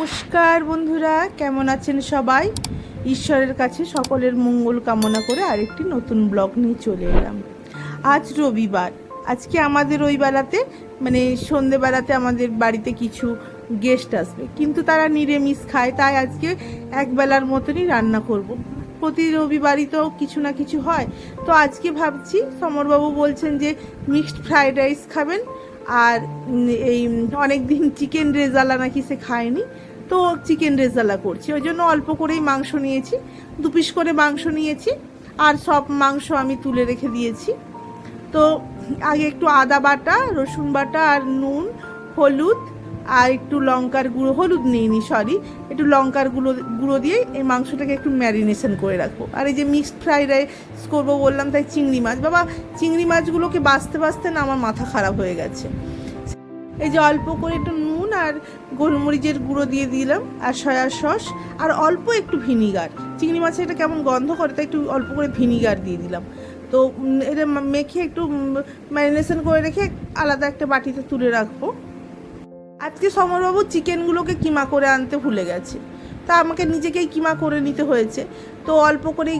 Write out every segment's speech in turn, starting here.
নমস্কার বন্ধুরা, কেমন আছেন সবাই? ঈশ্বরের কাছে সকলের মঙ্গল কামনা করে আরেকটি নতুন ব্লগ নিয়ে চলে এলাম। আজ রবিবার। আজকে আমাদের ওই বেলাতে মানে সন্ধেবেলাতে আমাদের বাড়িতে কিছু গেস্ট আসবে, কিন্তু তারা নিরামিষ খায়, তাই আজকে একবেলার মতনই রান্না করব। প্রতি রবিবারই তো কিছু না কিছু হয়। তো আজকে ভাবছি, সমরবাবু বলছেন যে মিক্সড ফ্রাইড রাইস খাবেন, আর এই অনেক দিন চিকেন রেজালা নাকি সে খায়নি, তো চিকেন রেজালা করছি। ওই জন্য অল্প করেই মাংস নিয়েছি, 2 পিস করে মাংস নিয়েছি, আর সব মাংস আমি তুলে রেখে দিয়েছি। তো আগে একটু আদা বাটা, রসুন বাটা আর নুন, হলুদ আর একটু লঙ্কার গুঁড়ো, হলুদ নিইনি সরি, একটু লঙ্কার গুঁড়ো দিয়ে এই মাংসটাকে একটু ম্যারিনেশন করে রাখবো। আর এই যে মিক্সড ফ্রাইড রাইস করবো বললাম, তাই চিংড়ি মাছ, বাবা চিংড়ি মাছগুলোকে বাছতে বাছতে না আমার মাথা খারাপ হয়ে গেছে। এই যে অল্প করে একটু নুন আর গোলমরিচের গুঁড়ো দিয়ে দিলাম, আর সয়া সস আর অল্প একটু ভিনিগার। চিংড়ি মাছে এটা কেমন গন্ধ করে, তাই একটু অল্প করে ভিনিগার দিয়ে দিলাম। তো এটা মেখে একটু ম্যারিনেশন করে রেখে আলাদা একটা বাটিতে তুলে রাখবো। আজকে সমরবাবু চিকেনগুলোকে কিমা করে আনতে ভুলে গেছে, তা আমাকে নিজেকেই কিমা করে নিতে হয়েছে। তো অল্প করে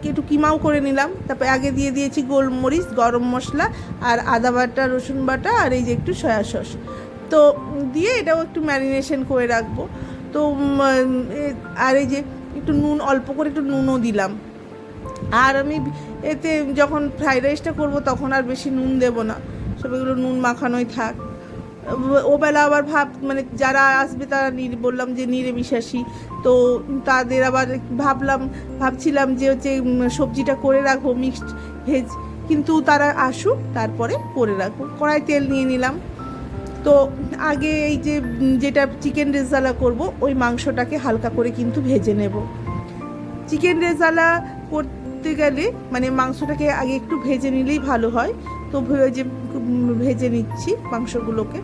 একটু কিমাও করে নিলাম। তারপরে আগে দিয়ে দিয়েছি গোলমরিচ, গরম মশলা আর আদা বাটা, রসুন বাটা আর এই যে একটু সয়া সস, তো দিয়ে এটাও একটু ম্যারিনেশন করে রাখবো। তো আর এই যে একটু নুন, অল্প করে একটু নুনও দিলাম। আর আমি এতে যখন ফ্রাইড রাইসটা করবো তখন আর বেশি নুন দেবো না, সব এগুলো নুন মাখানোই থাক। ওবেলা আবার মানে যারা আসবে তারা বললাম যে নিরামিষাশী, তো তাদের আবার ভাবছিলাম যে হচ্ছে সবজিটা করে রাখবো মিক্সড ভেজ, কিন্তু তারা আসুক তারপরে করে রাখবো। কড়াই তেল নিয়ে নিলাম। তো আগে এই যে যেটা চিকেন রেজালা করব, ওই মাংসটাকে হালকা করে কিন্তু ভেজে নেব। চিকেন রেজালা করতে গেলে মানে মাংসটাকে আগে একটু ভেজে নিলেই ভালো হয়। তো ভেজে নিচ্ছি মাংসগুলোকে।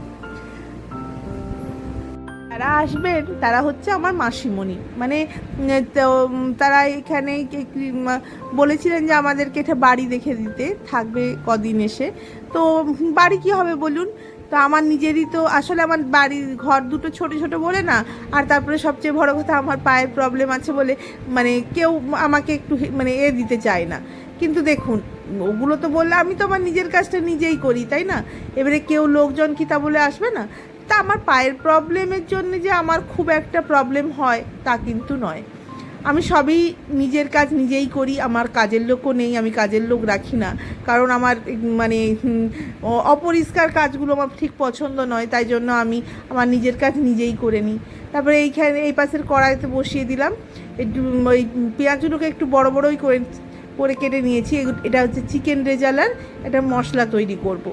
যারা আসবেন তারা হচ্ছে আমার মাসিমণি, মানে তো তারা এখানে বলেছিলেন যে আমাদেরকে একটা বাড়ি দেখে দিতে, থাকবে কদিন এসে। তো বাড়ি কি হবে বলুন, তো আমার নিজেরই তো আসলে আমার বাড়ির ঘর দুটো ছোট ছোট বলে না, আর তারপরে সবচেয়ে বড় কথা আমার পায়ের প্রবলেম আছে বলে মানে কেউ আমাকে একটু মানে দিতে চায় না। কিন্তু দেখুন, ওগুলো তো বললে আমি তো আমার নিজের কাজটা নিজেই করি, তাই না? এবারে কেউ লোকজন কি তা বলে আসবে না? তা আমার পায়ের প্রবলেমের জন্য যে আমার খুব একটা প্রবলেম হয় তা কিন্তু নয়। আমি সবই নিজের কাজ নিজেই করি, আমার কাজের লোকও নেই, আমি কাজের লোক রাখি না, কারণ আমার মানে অপরিষ্কার কাজগুলো আমার ঠিক পছন্দ নয়, তাই জন্য আমি আমার নিজের কাজ নিজেই করে নিই। তারপরে এইখানে এই পাশের কড়াইতে বসিয়ে দিলাম, একটু ওই পেঁয়াজগুলোকে একটু বড় বড়ই করে কেটে নিয়েছি। এটা হচ্ছে চিকেন রেজালার একটা মশলা তৈরি করব।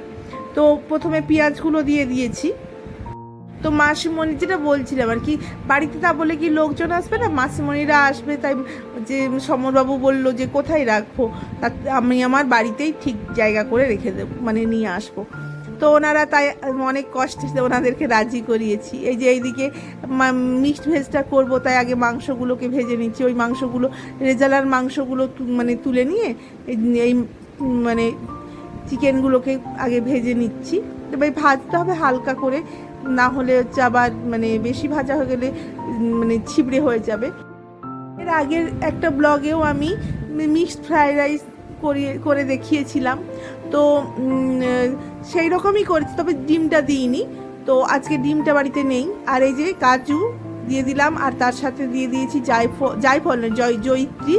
তো প্রথমে পেঁয়াজগুলো দিয়ে দিয়েছি। তো মাসিমণি যেটা বলছিলাম আর কি, বাড়িতে তা বলে কি লোকজন আসবে না, মাসিমণিরা আসবে, তাই যে সমরবাবু বলল যে কোথায় রাখবো, আমি আমার বাড়িতেই ঠিক জায়গা করে রেখে দেবো, মানে নিয়ে আসবো। তো ওনারা তাই অনেক কষ্টে ওনাদেরকে রাজি করিয়েছি। এই যে এইদিকে মিক্সড ভেজটা করবো, তাই আগে মাংসগুলোকে ভেজে নিচ্ছি। ওই মাংসগুলো রেজালার মাংসগুলো মানে তুলে নিয়ে এই মানে চিকেনগুলোকে আগে ভেজে নিচ্ছি। এবার ভাজতে হবে হালকা করে, না হলে হচ্ছে আবার মানে বেশি ভাজা হয়ে গেলে মানে ছিবড়ে হয়ে যাবে। এর আগের একটা ব্লগেও আমি মিক্সড ফ্রাইড রাইস করে দেখিয়েছিলাম, তো সেই রকমই করেছি, তবে ডিমটা দিইনি। তো আজকে ডিমটা বাড়িতে নেই। আর এই যে কাজু দিয়ে দিলাম, আর তার সাথে দিয়ে দিয়েছি জয়িত্রী,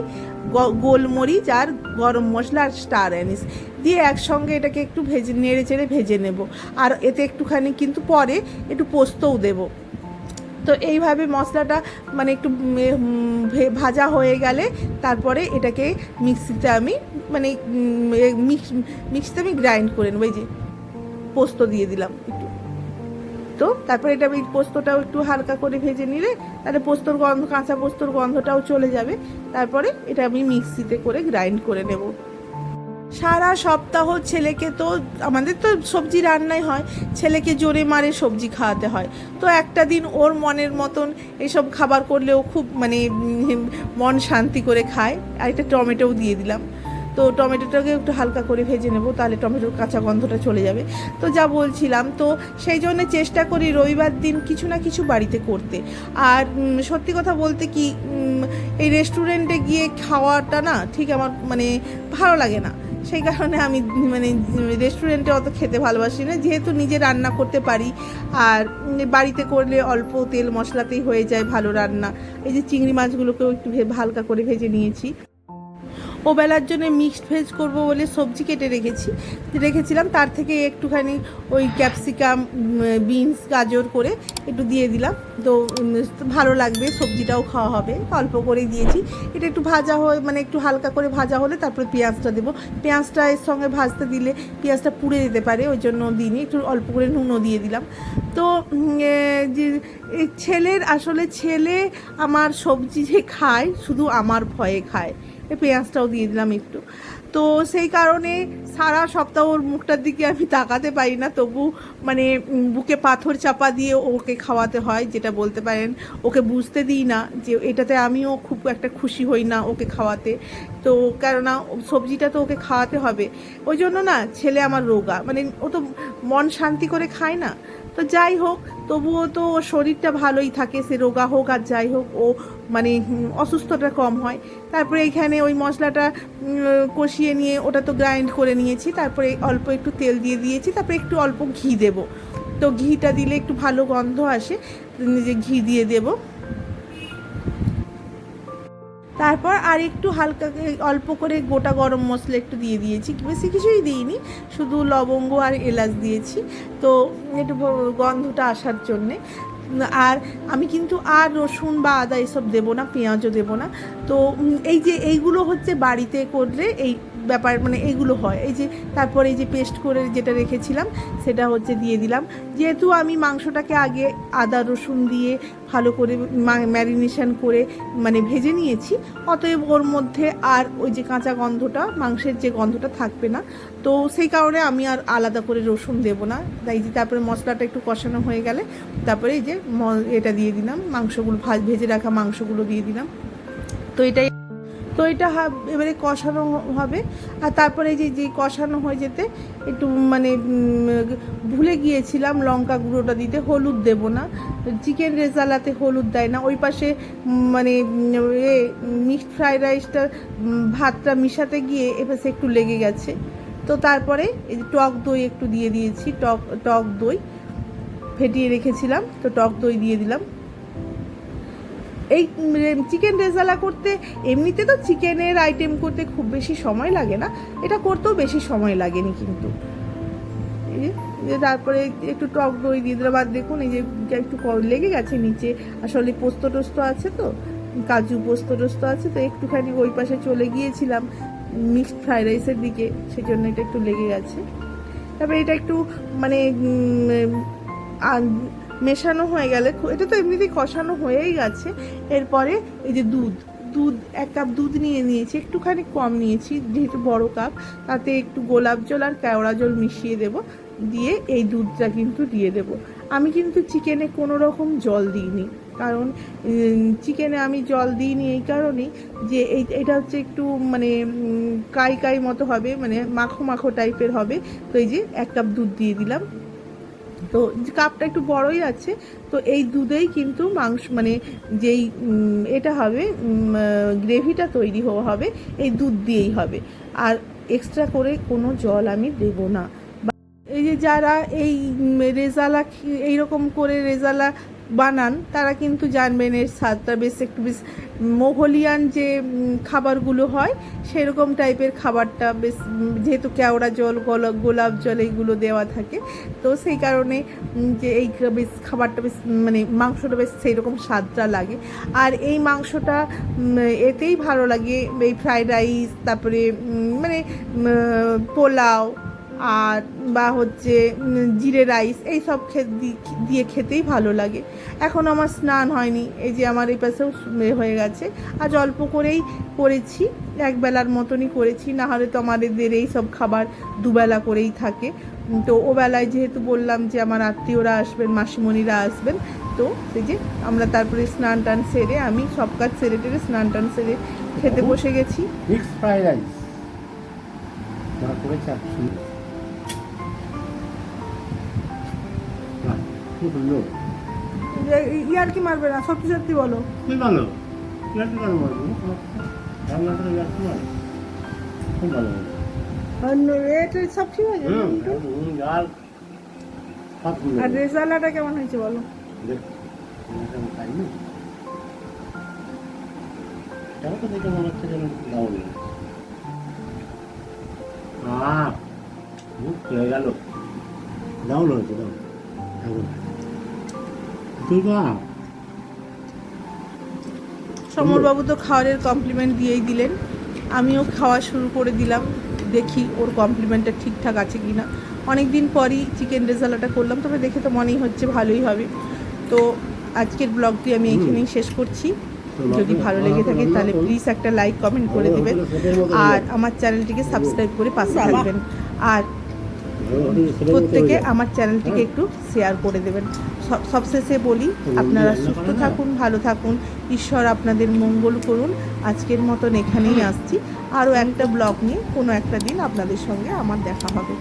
গোলমরিচ আর গরম মশলা আর স্টার অ্যানিস দিয়ে একসঙ্গে এটাকে একটু নেড়ে চেড়ে ভেজে নেব। আর এতে একটুখানি কিন্তু পরে একটু পোস্তও দেব। তো এইভাবে মশলাটা মানে একটু ভাজা হয়ে গেলে তারপরে এটাকে মিক্সিতে আমি মানে মিক্সিতে আমি গ্রাইন্ড করে নেব। এই যে পোস্ত দিয়ে দিলাম একটু। তো তারপরে এটা এই পোস্তটাও একটু হালকা করে ভেজে নিলে তাহলে পোস্তর গন্ধ, কাঁচা পোস্তর গন্ধটাও চলে যাবে। তারপরে এটা আমি মিক্সিতে করে গ্রাইন্ড করে নেব। সারা সপ্তাহ ছেলেকে তো আমাদের তো সবজি রান্নাই হয়, ছেলেকে জোরে মারে সবজি খাওয়াতে হয়। তো একটা দিন ওর মনের মতন এসব খাবার করলেও খুব মানে মন শান্তি করে খায়। আর একটা টমেটোও দিয়ে দিলাম। তো টমেটোটাকে একটু হালকা করে ভেজে নেব, তাহলে টমেটোর কাঁচা গন্ধটা চলে যাবে। তো যা বলছিলাম, তো সেই জন্য চেষ্টা করি রবিবার দিন কিছু না কিছু বাড়িতে করতে। আর সত্যি কথা বলতে কি, এই রেস্টুরেন্টে গিয়ে খাওয়াটা না ঠিক আমার মানে ভালো লাগে না। সেই কারণে আমি মানে রেস্টুরেন্টে অত খেতে ভালোবাসি না, যেহেতু নিজে রান্না করতে পারি। আর বাড়িতে করলে অল্প তেল মশলাতেই হয়ে যায় ভালো রান্না। এই যে চিংড়ি মাছগুলোকেও একটু হালকা করে ভেজে নিয়েছি। ওবেলার জন্য মিক্সড ভেজ করব বলে সবজি কেটে রেখেছিলাম, তার থেকে একটুখানি ওই ক্যাপসিকাম, বিনস, গাজর করে একটু দিয়ে দিলাম। তো ভালো লাগবে, সবজিটাও খাওয়া হবে, অল্প করেই দিয়েছি। এটা একটু ভাজা হয়ে মানে একটু হালকা করে ভাজা হলে তারপরে পেঁয়াজটা দেবো। পেঁয়াজটা এর সঙ্গে ভাজতে দিলে পেঁয়াজটা পুড়ে যেতে পারে, ওই জন্য দিইনি, একটু অল্প করে নুনও দিয়ে দিলাম। তো ছেলে আমার সবজি যে খায় শুধু আমার ভয়ে খায়। পেঁয়াজটাও দিয়ে দিলাম একটু। তো সেই কারণে সারা সপ্তাহ ওর মুখটার দিকে আমি তাকাতে পারি না, তবু মানে বুকে পাথর চাপা দিয়ে ওকে খাওয়াতে হয়, যেটা বলতে পারেন। ওকে বুঝতে দিই না যে এটাতে আমিও খুব একটা খুশি হই না ওকে খাওয়াতে। তো কেননা সবজিটা তো ওকে খাওয়াতে হবে, ওই জন্য না ছেলে আমার রোগা, মানে ও তো মন শান্তি করে খায় না। তো যাই হোক, তবুও তো ওর শরীরটা ভালোই থাকে, সে রোগা হোক আর যাই হোক, ও মানে অসুস্থতা কম হয়। তারপরে এখানে ওই মশলাটা কষিয়ে নিয়ে ওটা তো গ্রাইন্ড করে নিয়েছি, তারপরে অল্প একটু তেল দিয়ে দিয়েছি, তারপরে একটু অল্প ঘি দেব। তো ঘিটা দিলে একটু ভালো গন্ধ আসে, যে ঘি দিয়ে দেব। তারপর আর একটু হালকা অল্প করে গোটা গরম মশলা একটু দিয়ে দিয়েছি, বেশি কিছুই দিইনি, শুধু লবঙ্গ আর এলাচ দিয়েছি, তো একটু গন্ধটা আসার জন্যে। আর আমি কিন্তু আর রসুন বা আদা এসব দেবো না, পেঁয়াজও দেবো না। তো এই যে এইগুলো হচ্ছে বাড়িতে করলে এই ব্যাপার, মানে এইগুলো হয়। এই যে তারপরে এই যে পেস্ট করে যেটা রেখেছিলাম সেটা হচ্ছে দিয়ে দিলাম। যেহেতু আমি মাংসটাকে আগে আদা রসুন দিয়ে ভালো করে ম্যারিনেশন করে মানে ভেজে নিয়েছি, অতএব ওর মধ্যে আর ওই যে কাঁচা গন্ধটা, মাংসের যে গন্ধটা থাকবে না। তো সেই কারণে আমি আর আলাদা করে রসুন দেবো না। তাই যে তারপরে মশলাটা একটু কষানো হয়ে গেলে তারপরে এই যে এটা দিয়ে দিলাম, মাংসগুলো ভেজে রাখা মাংসগুলো দিয়ে দিলাম। তো এটা এবারে কষানো হবে। আর তারপরে যে কষানো হয়ে যেতে একটু মানে ভুলে গিয়েছিলাম লঙ্কা গুঁড়োটা দিতে, হলুদ দেব না, চিকেন রেজালাতে হলুদ দেয় না। ওই পাশে মানে মিক্সড ফ্রাইড রাইসটা ভাতটা মিশাতে গিয়ে এপাশে একটু লেগে গেছে। তো তারপরে এই যে টক দই একটু দিয়ে দিয়েছি, টক দই ফেটিয়ে রেখেছিলাম, তো টক দই দিয়ে দিলাম। এই চিকেন রেজালা করতে এমনিতে তো চিকেনের আইটেম করতে খুব বেশি সময় লাগে না, এটা করতেও বেশি সময় লাগেনি কিন্তু। এই যে তারপরে একটু টক দই দিয়ে দিলাম। আর দেখুন এই যে একটু লেগে গেছে নিচে, আসলে পোস্ত টোস্ত আছে, তো কাজু পোস্ত টোস্ত আছে, তো একটুখানি ওই পাশে চলে গিয়েছিলাম মিক্সড ফ্রাইড রাইসের দিকে, সেই জন্য এটা একটু লেগে গেছে। তারপরে এটা একটু মানে মেশানো হয়ে গেলে, এটা তো এমনিতেই কষানো হয়েই গেছে। এরপরে এই যে দুধ 1 কাপ দুধ নিয়েছি, একটুখানি কম নিয়েছি যেহেতু বড় কাপ, তাতে একটু গোলাপ জল আর কেওড়া জল মিশিয়ে দেব, দিয়ে এই দুধটা কিন্তু দিয়ে দেব। আমি কিন্তু চিকেনে কোনো রকম জল দিইনি, কারণ চিকেনে আমি জল দিইনি এই কারণেই যে এটা হচ্ছে একটু মানে কাই মতো হবে, মানে মাখো টাইপের হবে। তো এই যে 1 কাপ দুধ দিয়ে দিলাম, তো কাপটা একটু বড়ই আছে। তো এই দুধেই কিন্তু মাংস মানে যেই এটা হবে গ্রেভিটা তৈরি হবে এই দুধ দিয়েই হবে, আর এক্সট্রা করে কোনো জল আমি দেব না। এই যে যারা এই রেজালা এইরকম করে রেজালা বানান তারা কিন্তু জানবেন এর স্বাদটা বেশ মোঘলিয়ান যে খাবারগুলো হয় সেরকম টাইপের খাবারটা, বেশ যেহেতু কেওড়া জল গোলাপ জল এইগুলো দেওয়া থাকে, তো সেই কারণে যে এই বেশ খাবারটা বেশ মানে মাংসটা বেশ সেই রকম স্বাদটা লাগে। আর এই মাংসটা এতেই ভালো লাগে, এই ফ্রাইড রাইস, তারপরে মানে পোলাও আর বা হচ্ছে জিরে রাইস, এই সব দিয়ে খেতেই ভালো লাগে। এখন আমার স্নান হয়নি, এই যে আমার এই পাশেও হয়ে গেছে। আজ অল্প করেই করেছি, একবেলার মতনই করেছি, না হলে তো আমাদের এই সব খাবার দুবেলা করেই থাকে। তো ওবেলায় যেহেতু বললাম যে আমার আত্মীয়রা আসবেন, মাসিমণিরা আসবেন, তো এই যে আমরা তারপরে স্নান টান সেরে, আমি সব কাজ সেরে টেরে স্নান টান সেরে খেতে বসে গেছি। মিক্সড ফ্রাইড রাইস করে চাচ্ছি খুব ভালো ইয়ার কি মারবে না, সত্যি সত্যি বলো। খুব ভালো ইয়ার্কি কেন মারবো রান্না করে ইয়ার্কি মারবো খুব ভালো এটা সব ঠিক আছে। আর সব আর রেজাল্টটা কেমন হয়েছে বলো। খাইনি এটাও তো দেখে মনে হচ্ছে যেন দারুণ মুখ খেয়ে গেল দারুণ হয়েছে দারুণ ঠিক আছে। সমরবাবু তো খাওয়ারের কমপ্লিমেন্ট দিয়েই দিলেন, আমিও খাওয়া শুরু করে দিলাম, দেখি ওর কমপ্লিমেন্টটা ঠিকঠাক আছে কি না। অনেক দিন পরই চিকেন রেজালাটা করলাম, তবে দেখে তো মনেই হচ্ছে ভালোই হবে। তো আজকের ব্লগটি আমি এখানেই শেষ করছি। যদি ভালো লেগে থাকে তাহলে প্লিজ একটা লাইক কমেন্ট করে দিবেন, আর আমার চ্যানেলটিকে সাবস্ক্রাইব করে পাশে থাকবেন, আর প্রত্যেকে আমার চ্যানেলটিকে একটু শেয়ার করে দেবেন। সবশেষে বলি, আপনারা সুস্থ থাকুন, ভালো থাকুন, ঈশ্বর আপনাদের মঙ্গল করুন। আজকের মতন এখানেই আসছি, আরও একটা ব্লগ নিয়ে কোনো একটা দিন আপনাদের সঙ্গে আমার দেখা হবে।